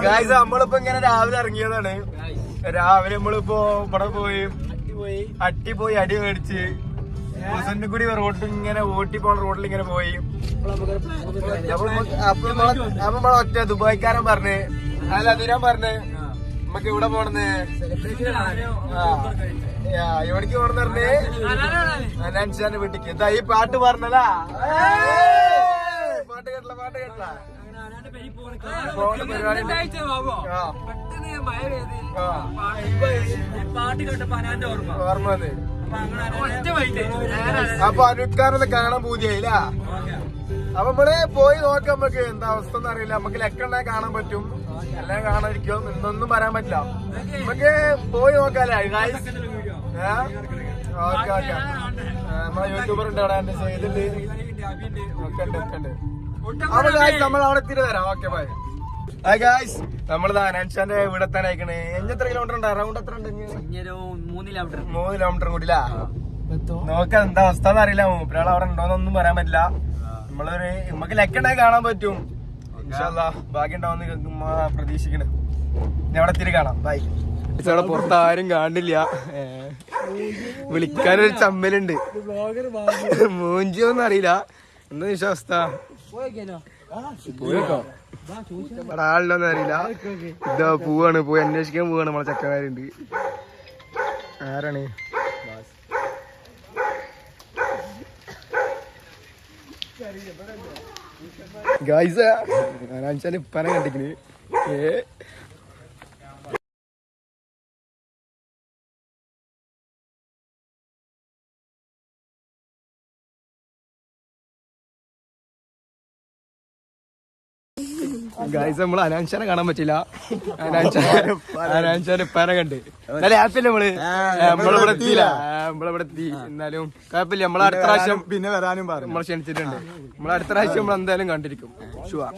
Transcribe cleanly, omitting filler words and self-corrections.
Guys നമ്മളിപ്പോ ഇങ്ങനെ രാവിലെ ഇറങ്ങിയതാണ്. രാവിലെ നമ്മളിപ്പോ ഇവിടെ പോയി അട്ടിപ്പോയി അടി മേടിച്ച് കൂടി റോഡ് ഇങ്ങനെ ഓട്ടി പോണ റോഡിൽ ഇങ്ങനെ പോയി. അപ്പൊ നമ്മളെ ഒറ്റ ദുബായ്ക്കാരൻ പറഞ്ഞ് അല്ല അതിനാൻ പറഞ്ഞ് നമുക്ക് ഇവിടെ പോണെന്ന് എവിടേക്ക് പോണെന്ന് പറഞ്ഞ് അനാൻഷാന്റെ വീട്ടിക്ക്. എന്താ ഈ പാട്ട് പറഞ്ഞതാ? പാട്ട് കേട്ടില്ല ഓർമ്മ വന്ന്. അപ്പൊ അനുക്കാരൊന്ന് കാണാൻ പൂതിയായില്ല. അപ്പൊ നമ്മള് പോയി നോക്കാം. നമുക്ക് എന്താ അവസ്ഥ എന്ന് അറിയില്ല. നമുക്ക് ലക്കെണ്ണ കാണാൻ പറ്റും, എല്ലാം കാണാതിരിക്കും, ഇന്നൊന്നും പറയാൻ പറ്റില്ല. നമുക്ക് പോയി നോക്കാല്ലേ? Okay okay. നമ്മളെ യൂട്യൂബർ ഉണ്ട് അവിടെ, എന്റെ ചെയ്തിട്ട് ഒക്കെ ഉണ്ട്. അപ്പൊ ഗായ്സ് നമ്മൾ അവിടെ എത്തിയിട്ട് വരാം. Okay bye. ഹായ് ഗായ്സ്, നമ്മളിതാ അനാൻഷാന്റെ ഇവിടെ തന്നെ അയക്കണേ. എത്ര കിലോമീറ്റർ ഉണ്ട്? അറൗണ്ട് എത്ര ഉണ്ട്? 3 കിലോമീറ്റർ കൂടില്ല. നോക്കാം എന്താ അവസ്ഥ എന്ന് അറിയില്ല. മൂപ്പരാൾ അവിടെ ഉണ്ടോന്നൊന്നും പറയാൻ പറ്റില്ല. നമുക്ക് ലക്കുണ്ടായി കാണാൻ പറ്റും. ഇൻഷാല്ലാ ഭാഗ്യം ഉണ്ടാവുന്ന പ്രതീക്ഷിക്കണേ. ഞാൻ അവിടെ എത്തിയിട്ട് കാണാം. ബൈ. അവിടെ പുറത്ത് ആരും കാണില്ല. വിളിക്കാനൊരു ചമ്മലുണ്ട്. മൂഞ്ചിയൊന്നും അറിയില്ല. എന്താ വിശ്വാസ? പോയിട്ടോ ഇവിടെ ആളുണ്ടോന്ന് അറിയില്ല. ഇതാ പോവാണ്, പോയി അന്വേഷിക്കാൻ പോവാണ്. നമ്മളെ ചക്കന്മാരുണ്ട്. ആരാണ്? ഗായ്സ് അനാൻഷാൻ ഇപ്പനെ കണ്ടിക്കണ്. ഗായ്സ് നമ്മള് അനാൻഷാനെ കാണാൻ പറ്റില്ല. അനാൻഷാനെ ഇപ്പനെ കണ്ട്. എന്നാലും ഹാപ്പില്ല നമ്മളിവിടെ എത്തിയില്ല. നമ്മളിവിടെ എത്തി. എന്നാലും കുഴപ്പമില്ല. നമ്മളെ അടുത്ത പ്രാവശ്യം പിന്നെ വരാനും നമ്മളെ ക്ഷണിച്ചിട്ടുണ്ട്. നമ്മളെ അടുത്ത പ്രാവശ്യം നമ്മൾ എന്തായാലും കണ്ടിരിക്കും. ഷുവർ.